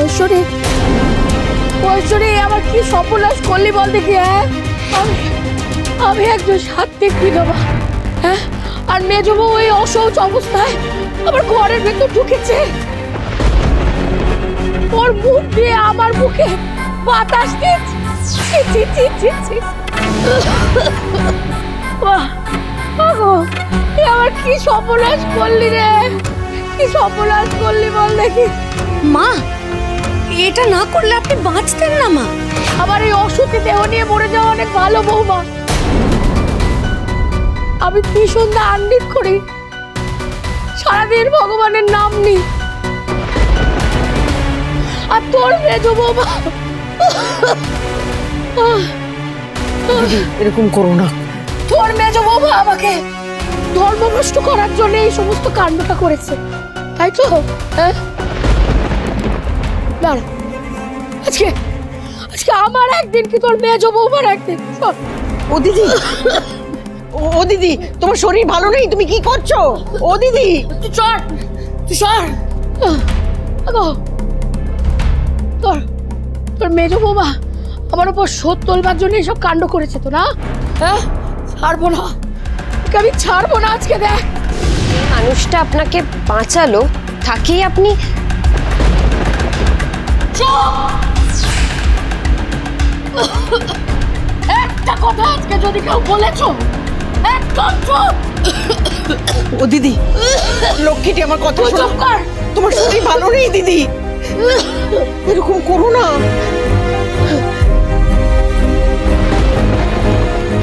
ঐশ্বরী, ঐশ্বরী আমার কি সর্বনাশ করলি বল দেখি। আমি একজন সাত্ত্বিক বিধবা, হ্যাঁ, আর মেজবউ ওই অসহ্য অবস্থায় আমার ঘরের ভেতর ঢুকেছে। ওর মুখ দিয়ে আমার মুখে বাতাস দিচ্ছে। আমার কি সর্বনাশ করলি রে, কি সর্বনাশ করলি বল দেখি। মা, এটা না করলে আপনি বাঁচতেন না মা। আমার এই অসুখে দেহ নিয়ে মরে যাওয়া অনেক ভালো বৌমা। আমি কি সন্ধ্যা আন্দিত করি, সারাদিন ভগবানের নাম নি, আর তোর মেজ বৌমা। এরকম করো না। তোর মেজ বৌমা আমাকে ধর্মভ্রষ্ট করার জন্য এই সমস্ত কাণ্ডটা করেছে, তাই তো? হ্যাঁ, দাঁড়া, আজকে আজকে আমার একদিন কি তোর মেজ বৌমার একদিন। ও দিদি, ও দিদি, তোমার শরীর ভালো নেই, তুমি কি করছো? ও দিদি, তুই চল, তুই চল। তোর তোর মেজ বৌমা আমার উপর শোধ তোলবার জন্য এইসব কাণ্ড করেছে তো না? হ্যাঁ, ছাড়বো না, আমি ছাড়বো না আজকে। দেখ, মানুষটা আপনাকে বাঁচালো, থাকি আপনি। একটা কথা আজকে যদি কেউ বলেছো একদম চুপ। ও দিদি, লক্ষ্মীটি আমার কথা চুপ কর। তোমার শরীর ভালো নেই দিদি, এরকম করো না।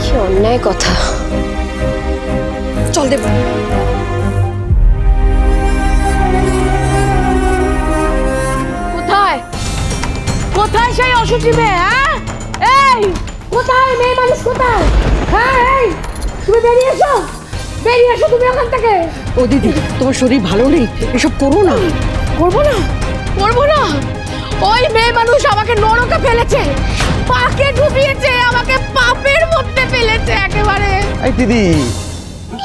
কি অন্যায় কথা। চল দেব। কোথায় কোথায় সেই অসুচি মেয়ে? হ্যাঁ, এই কোথায় মেয়ে মানুষ, কোথায়? হ্যাঁ, এই তুমি বেরিয়ে এসো, বেরিয়ে এসো তুমি ওখান থেকে। ও দিদি, তোমার শরীর ভালো নেই, এসব করো না। করবো না, করবো না। ওই মেয়ে মানুষ আমাকে নরকে ফেলেছে, পাকে ডুবিয়েছে, আমাকে পাপের মধ্যে ফেলেছে একেবারে। এই দিদি,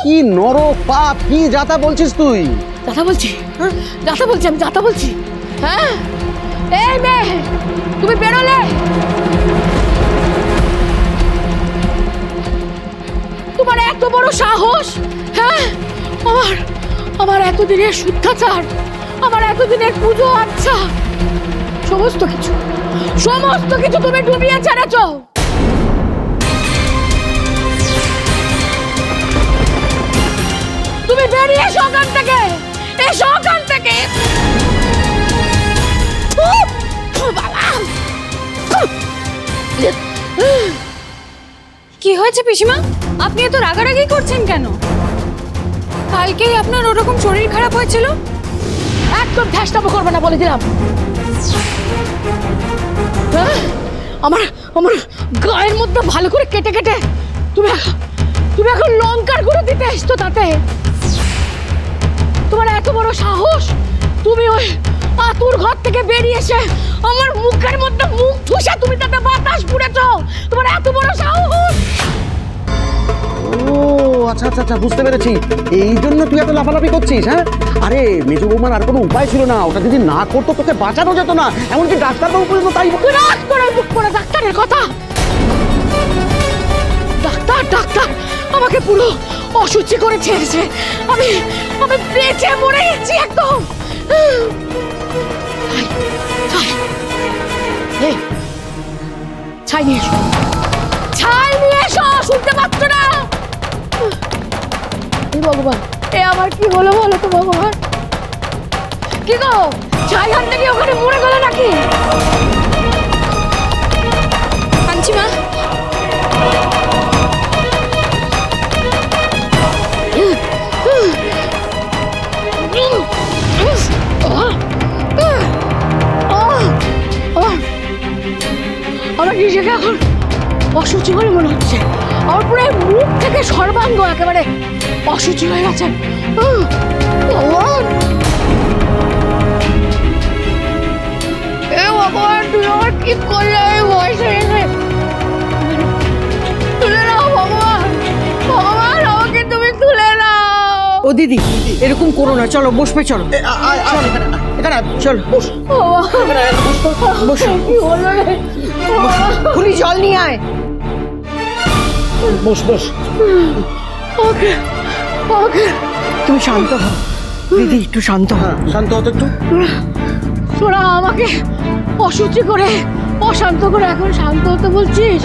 কি নরক পাপ, কি যাতা বলছিস তুই? যাতা বলছি, যাতা বলছি, আমি যাতা বলছি। হ্যাঁ, এই মেয়ে তুমি বেরোলে, তোমার এত বড় সাহস? হ্যাঁ, আমার এতদিনের শুদ্ধাচার, আমার এতদিনের পুজো, আচ্ছা সমস্ত কিছু তুমি ডুবিয়ে ছেড়েছ। তুমি বেরিয়ে এসো ওখান থেকে, এসো ওখান থেকে। কি হয়েছে পিসিমা, আপনি এত রাগারাগি করছেন কেন? কালকেই আপনার ওরকম শরীর খারাপ হয়েছিল। একদম ধ্যাসটাপো করবে না বলে দিলাম। আমার গায়ের মধ্যে ভালো করে কেটে কেটে তুমি এখন লঙ্কার গুঁড়ো দিতে এসছো, তাতে তোমার এত বড় সাহস? তুমি ওই আতুর ঘর থেকে বেরিয়ে এসে আমার মুখের মধ্যে মুখ ঠুসে তুমি তাতে বাতাস পুড়েছ, তোমার এত বড় সাহস? ও আচ্ছা আচ্ছা আচ্ছা, বুঝতে পেরেছি, এই জন্য তুই এত লাফালাফি করছিস। হ্যাঁ, আরে মেজো বৌমার আর কোনো উপায় ছিল না, ওটা যদি না করতো তোকে বাঁচানো যেত না, এমনকি ডাক্তারবাবু পর্যন্ত তাই। রাগ করে মুখ করে ডাক্তারের কথা। ডাক্তার আমাকে পুরো অসুচি করে ছেড়েছে, আমি বেঁচে মরে গেছি একদম। ছাই নিয়ে এসো, ছাই নিয়ে এসো, শুনতে পাচ্ছ না? ভগবান, এ আমার কি হলো বলো তো ভগবান? কি গো, ছাই হাতে কি ওখানে মরে গেল নাকি? আনছি মা। আমার নিজেকে এখন অসুচি বলে মনে হচ্ছে, আমার পুরো মুখ থেকে সর্বাঙ্গ একেবারে অসুচি হয়ে গেছে। ভগবান, তুই আমার কি করলে এই বয়সে এসে? তুলে নাও ভগবান, ভগবান আমাকে তুমি তুলে নাও। ও দিদি, এরকম করো না, চলো বসবে, চলো। এখানে চল বস বস কি হলো রে? খুলি জল নিয়ে আয়। বস বস। ওকে ওকে তুমি শান্ত হও দিদি, একটু শান্ত হও। শান্ত হতো একটু। তোরা আমাকে অসুচি করে অশান্ত করে এখন শান্ত হতে বলছিস?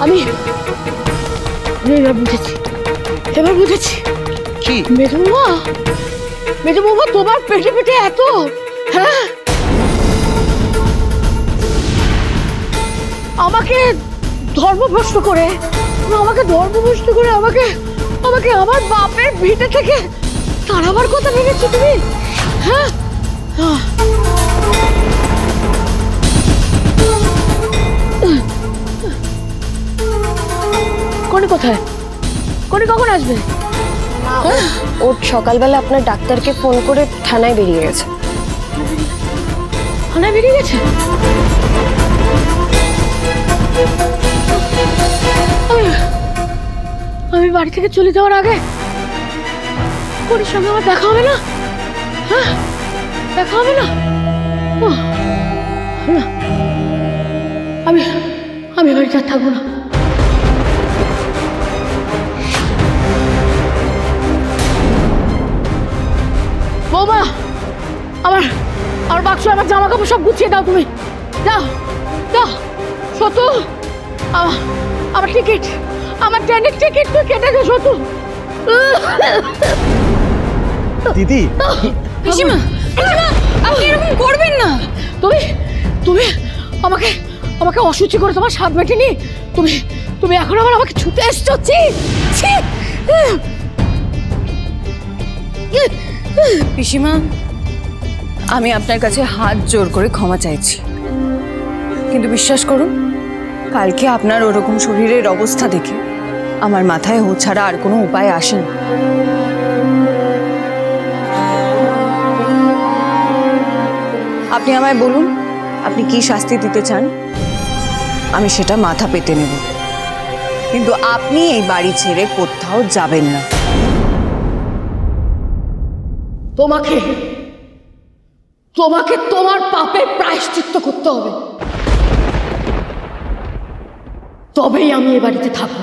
আমি এবার বুঝেছি কি মেজো বৌমা তোমার পেটে পেটে এত, হ্যাঁ, আমাকে ধর্মভ্রষ্ট করে আমাকে আমার বাপের ভিটে থেকে তাড়াবার কথা ভেবেছো তুমি, হ্যাঁ? কোনি কোথায়? কোনি কখন আসবে? ও সকালবেলা আপনার ডাক্তারকে ফোন করে থানায় বেরিয়ে গেছে। থানায় বেরিয়ে গেছে? আমি বাড়ি থেকে চলে যাওয়ার আগে কোনির সঙ্গে আমার দেখা হবে না? হ্যাঁ, দেখা হবে না? আমি বাড়িতে আর থাকবো না। বৌমা, আমার বাক্স, আমার জামা কাপড় সব গুছিয়ে দাও, তুমি যাও যাও। সতু, আমার টিকিট, আমার ট্রেনের টিকিট তুই কেটে দে সতু। দিদি পিসিমা, আপনি এরকম করবেন না। তুমি আমাকে অসুচি করে তোমার স্বাদ মেটেনি। তুমি এখন আমাকে ছুটে এসছো। পিসিমা, আমি আপনার কাছে হাত জোর করে ক্ষমা চাইছি, কিন্তু বিশ্বাস করুন, কালকে আপনার ওরকম শরীরের অবস্থা দেখে আমার মাথায় ও ছাড়া আর কোনো উপায় আসে না। আপনি আমায় বলুন, আপনি কি শাস্তি দিতে চান, আমি সেটা মাথা পেতে নেব, কিন্তু আপনি এই বাড়ি ছেড়ে কোথাও যাবেন না। তোমাকে তোমার পাপের প্রায়শ্চিত্ত করতে হবে, তবেই আমি এ বাড়িতে থাকবো।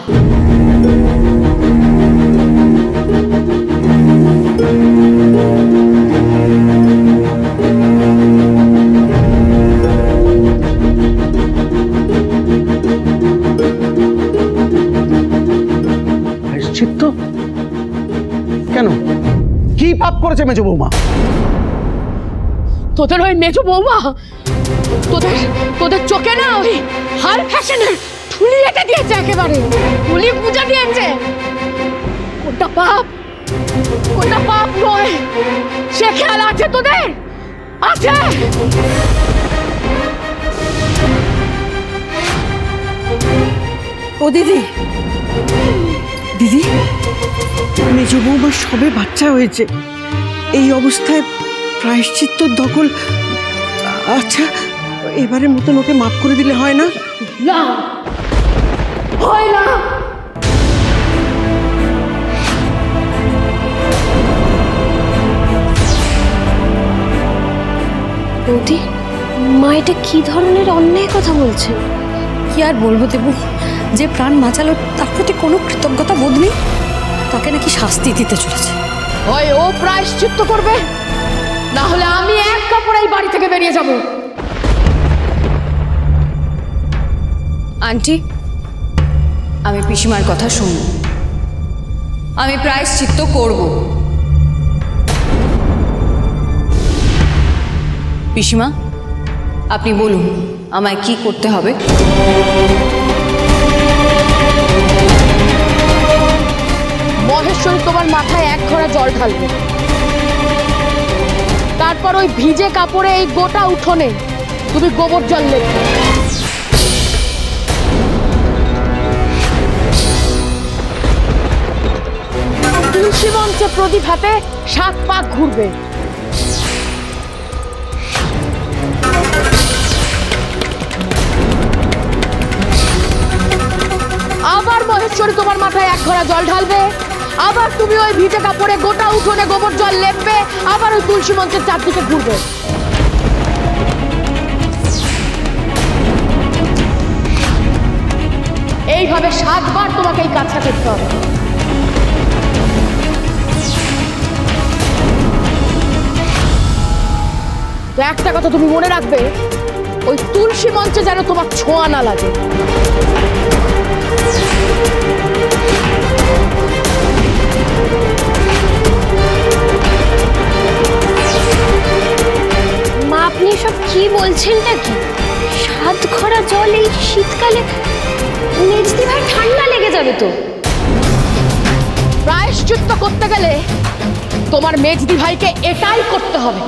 প্রায়শ্চিত্ত কেন? কি পাপ করেছে মেজো বৌমা? তোদের ওই মেজো বৌমা তোদের চোখে না ওই হার ফ্যাশনের ঠুলি এঁটে দিয়েছে, একেবারে ঠুলি পূজা দিয়েছে। কোনটা পাপ নয় সে খেয়াল আছে তোদের? আছে? ও দিদি, মেজো বৌমার সবে বাচ্চা হয়েছে, এই অবস্থায় প্রায়শ্চিত্ত দখল। আচ্ছা, এবারের মতন ওকে মাফ করে দিলে হয় না? না, হয় না। বৌদি, মা এটা কি ধরনের অন্যায় কথা বলছেন? কি আর বলবো দেবু, যে প্রাণ বাঁচালো তার প্রতি কোনো কৃতজ্ঞতা বোধ নেই, তাকে নাকি শাস্তি দিতে চলেছে। হয় ও প্রায়শ্চিত্ত করবে, না হলে আমি এক কাপড়ে এই বাড়ি থেকে বেরিয়ে যাব। আন্টি, আমি পিসিমার কথা শুনব, আমি প্রায়শ্চিত্ত করব। পিসিমা, আপনি বলুন আমায় কি করতে হবে? মহেশ্বরী তোমার মাথায় এক ঘড়া জল ঢালবে, তারপর ওই ভিজে কাপড়ে এই গোটা উঠোনে তুমি গোবর জল লেগে তুলসী মঞ্চে প্রদীপ হাতে 7 পাক ঘুরবে। আবার মহেশ্বরী তোমার মাথায় 1 ঘড়া জল ঢালবে, আবার তুমি ওই ভিজে কাপড়ে গোটা উঠোনে গোবর জল লেপবে, আবার ওই তুলসী মঞ্চের চারদিকে ঘুরবে। এইভাবে 7 বার তোমাকে এই কাজটা করতে হবে। তো একটা কথা তুমি মনে রাখবে, ওই তুলসী মঞ্চে যেন তোমার ছোঁয়া না লাগে। মা আপনি সব কি বলছেনটা কি? 7 ঘড়া জল এই শীতকালে? মেজদি ভাই ঠান্ডা লেগে যাবে তো। প্রায়শ্চিত্ত করতে গেলে তোমার মেজদি ভাইকে এটাই করতে হবে।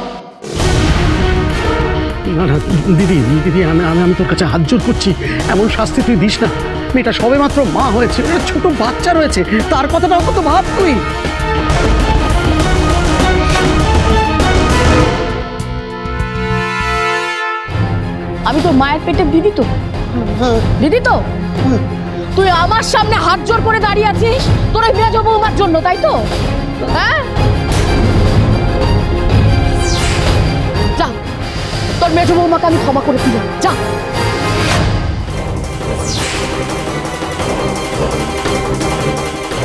না না দিদি দিদি, আমি তোর কাছে হাত জোর করছি, এমন শাস্তি তুই দিস না। মেয়েটা সবে মাত্র মা হয়েছে, ছোট বাচ্চা রয়েছে, তার কথাটাও কত ভাব তুই। আমি তো মায়ের পেটের দিদি তো, দিদি তো। তুই আমার সামনে হাত জোর করে দাঁড়িয়ে আছিস তোর ওই মেজ বৌমার জন্য, তাই তো? হ্যাঁ, যা, তোর মেজ বৌমাকে আমি ক্ষমা করে দিলাম, যা।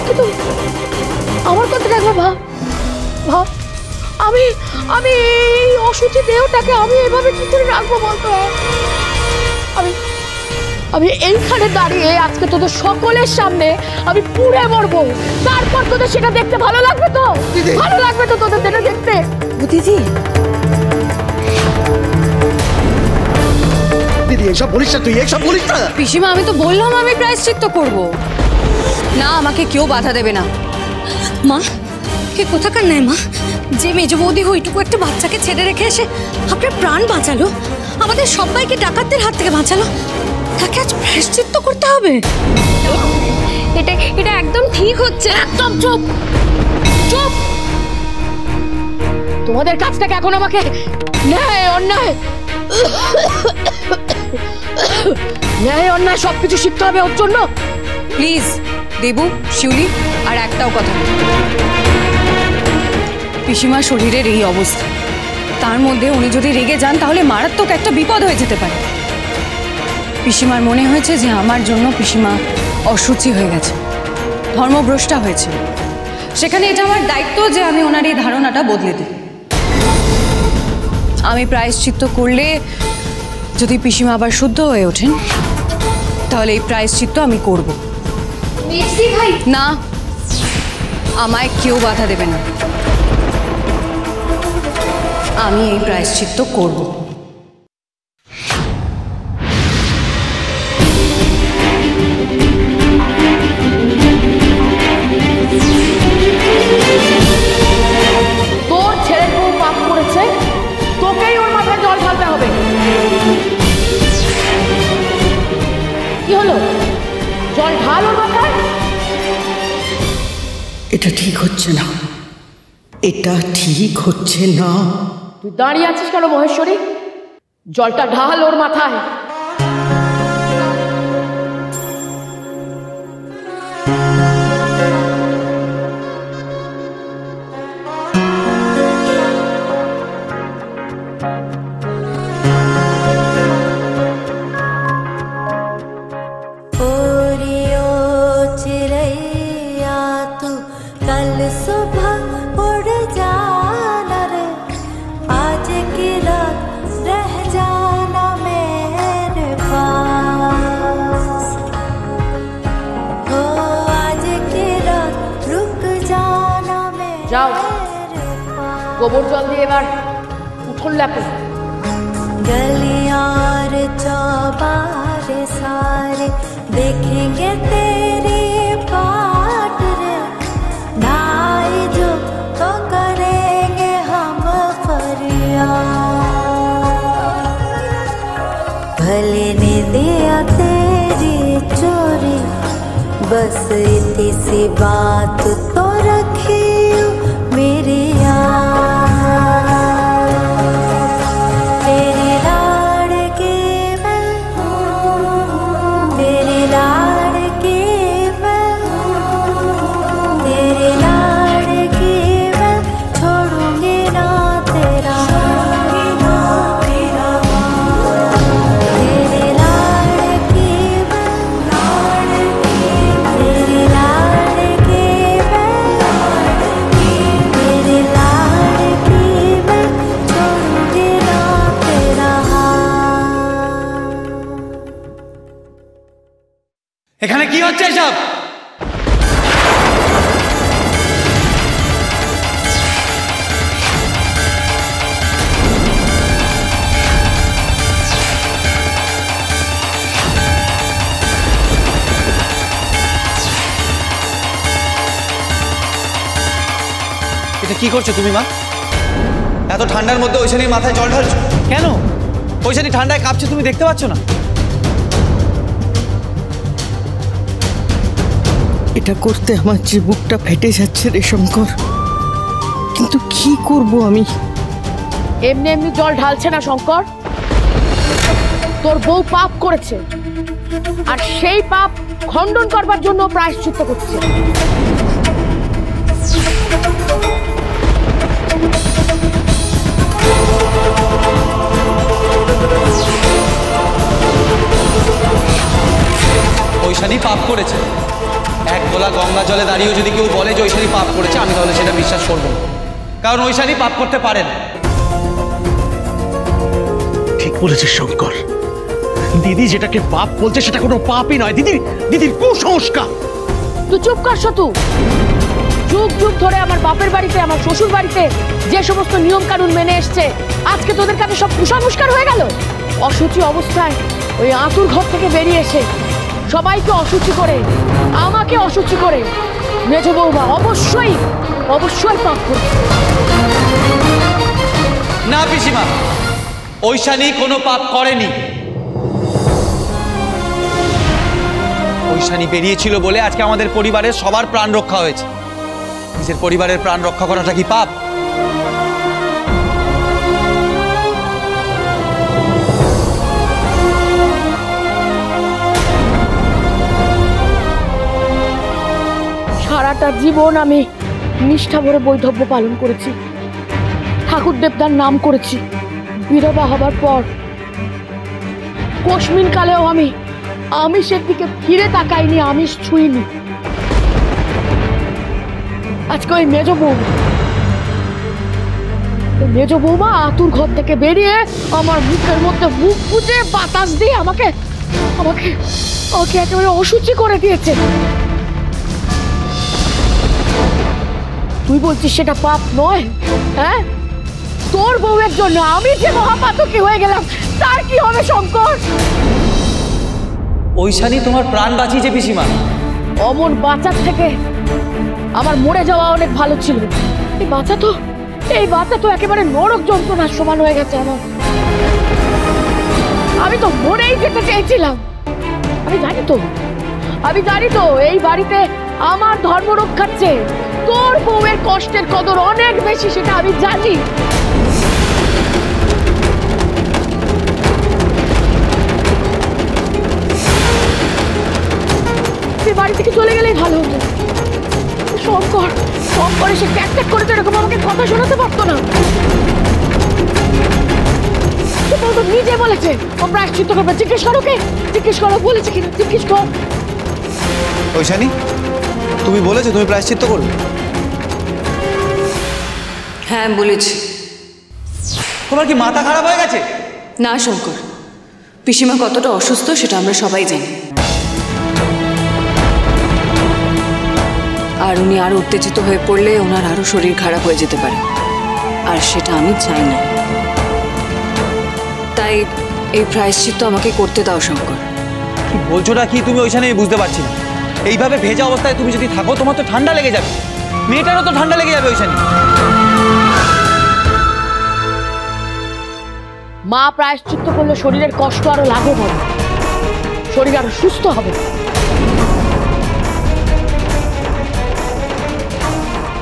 কিন্তু আমার কথাটা একবার ভাব ভাব, আমি আমি এই অসুচি দেহটাকে আমি এভাবে কি করে রাখবো বলতো? আমি এইখানে দাঁড়িয়ে আজকে তোদের সকলের সামনে আমি পুড়ে মরবো, তারপর তোদের সেটা দেখতে ভালো লাগবে তো? ভালো লাগবে তো তোদের সেটা দেখতে? দিদি দিদি এইসব বলিস না, তুই এইসব বলিস না। পিসিমা আমি তো বললাম আমি প্রায়শ্চিত্ত করব। না, আমাকে কেউ বাধা দেবে না। মা কে কোথাকার নেয় মা, যে মেজ বৌদি ওইটুকু একটা বাচ্চাকে ছেড়ে রেখে এসে আপনার প্রাণ বাঁচালো, আমাদের সবাইকে ডাকাতদের হাত থেকে বাঁচালো, তাকে আজ প্রায়শ্চিত্ত করতে হবে? এটা একদম ঠিক হচ্ছে। একদম চুপ চুপ। তোমাদের কাছ থেকে এখন আমাকে ন্যায় অন্যায় ন্যায় অন্যায় সবকিছু শিখতে হবে ওর জন্য। প্লিজ দেবু, শিউলি, আর একটাও কথা। পিসিমার শরীরের এই অবস্থা, তার মধ্যে উনি যদি রেগে যান তাহলে মারাত্মক একটা বিপদ হয়ে যেতে পারে। পিসিমার মনে হয়েছে যে আমার জন্য পিসিমা অসুচি হয়ে গেছে, ধর্মভ্রষ্টা হয়েছে। সেখানে এটা আমার দায়িত্ব যে আমি ওনার এই ধারণাটা বদলে দিই। আমি প্রায়শ্চিত্ত করলে যদি পিসিমা আবার শুদ্ধ হয়ে ওঠেন, তাহলে এই প্রায়শ্চিত্ত আমি করব। মেজদি ভাই না, আমায় কেউ বাধা দেবে না, আমি এই প্রায়শ্চিত্ত করব। তোর ছেলের বউ পাপ করেছে, তোকেই ওর মাথায় জল ঢালতে হবে। কি হলো? জল ঢাল ওর মাথায়। এটা ঠিক হচ্ছে না, এটা ঠিক হচ্ছে না। তুই দাঁড়িয়ে আছিস কেন মহেশ্বরী? জলটা ঢাল ওর মাথায়। যাও, গোবর জল দিয়ে এবার উঠোন লেপো। गलियार चौबारे सारे देखेंगे तेरे पाट रे, नाई जो तो करेंगे हम फरियाद। भले ने दिया तेरी चोरी, बस इतनी सी बात तो रखी এখানে কি হচ্ছে এসব? এটা কি করছো তুমি মা? এত ঠান্ডার মধ্যে ঐশানীর মাথায় জল ঢালছো কেন? ঐশানী ঠান্ডায় কাঁপছে, তুমি দেখতে পাচ্ছ না? এটা করতে আমার যে বুকটা ফেটে যাচ্ছে রে শঙ্কর, কিন্তু কি করব আমি? এমনি এমনি জল ঢালছে না শঙ্কর, তোর বউ পাপ করেছে আর সেই পাপ খণ্ডন করবার জন্য প্রায়শ্চিত্ত করছে। ঐশানী পাপ করেছে, এক গোলা গঙ্গা জলে দাঁড়িয়েও যদি কেউ বলে যে ঐশানী পাপ করেছে, আমি তাহলে সেটা বিশ্বাস করব না, কারণ ঐশানী পাপ করতে পারে না। ঠিক বলেছিস শঙ্কর, দিদি যেটাকে পাপ বলছে সেটা কোনো পাপই নয়, দিদির কুসংস্কার। তুই চুপ কর শতু। যুগ যুগ ধরে আমার বাপের বাড়িতে, আমার শ্বশুর বাড়িতে যে সমস্ত নিয়ম কানুন মেনে এসছে, আজকে তোদের কাছে সব কুসংস্কার হয়ে গেল। অসুচি অবস্থায় ওই আতুর ঘর থেকে বেরিয়ে এসে সবাইকে অসুচি করে, আমাকে অসুচি করে মেজ বৌমা অবশ্যই পাপ করবে। না পিসিমা, ঐশানী কোনো পাপ করেনি। ঐশানী বেরিয়েছিল বলে আজকে আমাদের পরিবারের সবার প্রাণ রক্ষা হয়েছে। নিজের পরিবারের প্রাণ রক্ষা করাটা কি পাপ? সারাটা জীবন আমি নিষ্ঠা ভরে বৈধব্য পালন করেছি, ঠাকুর দেবতার নাম করেছি। বিধবা হবার পর কোশমিন কালেও আমি আমিষের দিকে ফিরে তাকাইনি, আমিষ ছুঁইনি। আজকে ওই মেজ বৌমা আতুর ঘর থেকে বেরিয়ে আমার মুখের মধ্যে মুখ পুজে বাতাস দিয়ে আমাকে আমাকে আমাকে একেবারে অসুচি করে দিয়েছে। তুই বলছিস সেটা পাপ নয়? হ্যাঁ, তোর বউয়ের জন্য আমি যে মহাপাতকী হয়ে গেলাম, তার কি হবে শঙ্কর? ঐশানী তোমার প্রাণ বাঁচিয়েছে পিসিমা। অমন বাঁচার থেকে আমার মরে যাওয়া অনেক ভালো ছিল। এই বাঁচা তো একেবারে নরক যন্ত্রণার সমান হয়ে গেছে আমার। আমি তো মরেই যেতে চেয়েছিলাম। আমি জানি তো এই বাড়িতে আমার ধর্ম রক্ষাচ্ছে, তোর বউয়ের কষ্টের কদর অনেক বেশি, সেটা আমি জানি। তুই বাড়ি থেকে চলে গেলেই ভালো হতো। শঙ্কর এসে ট্যাক করে তো এরকম আমাকে কথা শোনাতে পারতো না। নিজে বলেছে ও প্রায়শ্চিত্ত করবে। জিজ্ঞেস করো বলেছে কিনা, জিজ্ঞেস কর। ঐশানী, তুমি বলেছো তুমি প্রায়শ্চিত্ত করবে? হ্যাঁ বলেছি। তোমার কি মাথা খারাপ হয়ে গেছে? না শঙ্কর, পিসিমা কতটা অসুস্থ সেটা আমরা সবাই জানি, আর উনি আরো উত্তেজিত হয়ে পড়লে ওনার আরো শরীর খারাপ হয়ে যেতে পারে, আর সেটা আমি চাই না। তাই এই প্রায়শ্চিত্ত আমাকে করতে দাও শঙ্কর। কি বলছোটা কি তুমি ঐশানী? আমি বুঝতে পারছি না। এইভাবে ভেজা অবস্থায় তুমি যদি থাকো, তোমার তো ঠান্ডা লেগে যাবে, মেয়েটারও তো ঠান্ডা লেগে যাবে ঐশানী। মা প্রায়শ্চিত্ত করলে শরীরের কষ্ট আরো লাঘব হবে, শরীর আরো সুস্থ হবে।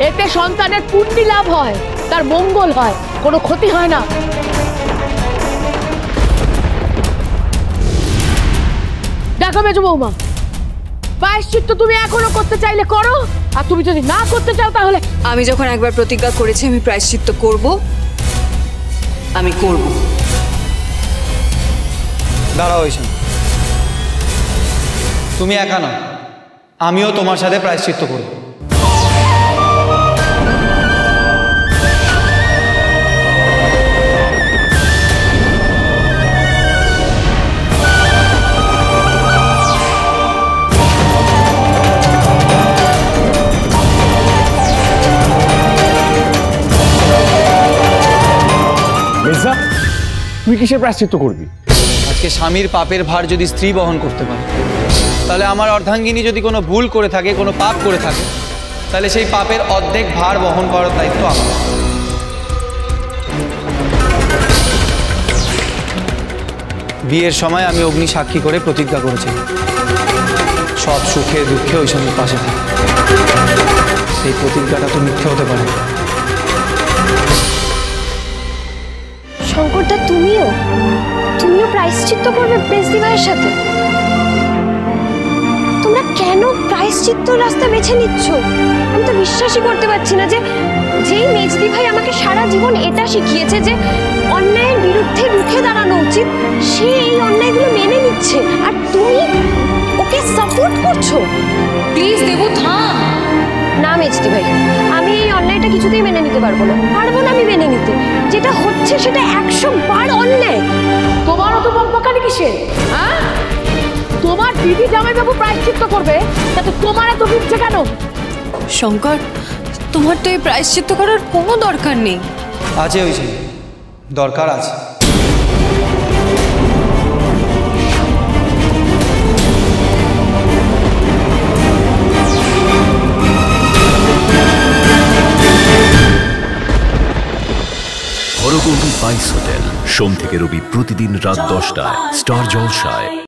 এতে সন্তানের পুণ্যি লাভ হয়, তার মঙ্গল হয়, কোনো ক্ষতি হয় না। দেখো মেজ বৌমা, প্রায়শ্চিত্ত তুমি এখনো করতে চাইলে করো, আর তুমি যদি না করতে চাও তাহলে। আমি যখন একবার প্রতিজ্ঞা করেছি আমি প্রায়শ্চিত্ত করব, আমি করব। দাঁড়াও ঐশানী, তুমি একা নও, আমিও তোমার সাথে প্রায়শ্চিত্ত করব। তুই কিসের প্রায়শ্চিত্ত করবি? আজকে স্বামীর পাপের ভার যদি স্ত্রী বহন করতে পারে, তাহলে আমার অর্ধাঙ্গিনী যদি কোনো ভুল করে থাকে, কোনো পাপ করে থাকে, তাহলে সেই পাপের অর্ধেক ভার বহন করার দায়িত্ব আমার। বিয়ের সময় আমি অগ্নি সাক্ষী করে প্রতিজ্ঞা করেছি সব সুখে দুঃখে ওই স্বামীর পাশে থাকি। সেই প্রতিজ্ঞাটা তো মিথ্যে হতে পারে। শঙ্করদা, তুমিও প্রায়শ্চিত্ত করবে মেজদি ভাইয়ের সাথে? তোমরা কেন প্রায়শ্চিত্ত রাস্তা বেছে নিচ্ছ? আমি তো বিশ্বাসই করতে পারছি না যে যেই মেজদি ভাই আমাকে সারা জীবন এটা শিখিয়েছে যে অন্যায়ের বিরুদ্ধে রুখে দাঁড়ানো উচিত, সে এই অন্যায়গুলো মেনে নিচ্ছে, আর তুমি ওকে সাপোর্ট করছো। প্লিজ দেবু থাম। না মেজদি ভাই, আমি এই অন্যায়টা কিছুতেই মেনে নিতে পারবো না আমি মেনে নিতে। যেটা হচ্ছে সেটা 100 বার অন্যায়। তোমারও তো বকবকানি কিসের? হ্যাঁ, তোমার দিদি জামাইবাবু প্রায়শ্চিত্ত করবে, তাতে তোমার এত বিচ্ছে কেন? শঙ্কর, তোমার তো এই প্রায়শ্চিত্ত করার কোনো দরকার নেই। আছে ওই স্বামী, দরকার আছে। হরগৌরী বাইস হোটেল, সোম থেকে রবি প্রতিদিন রাত 10টায় স্টার জলসায়।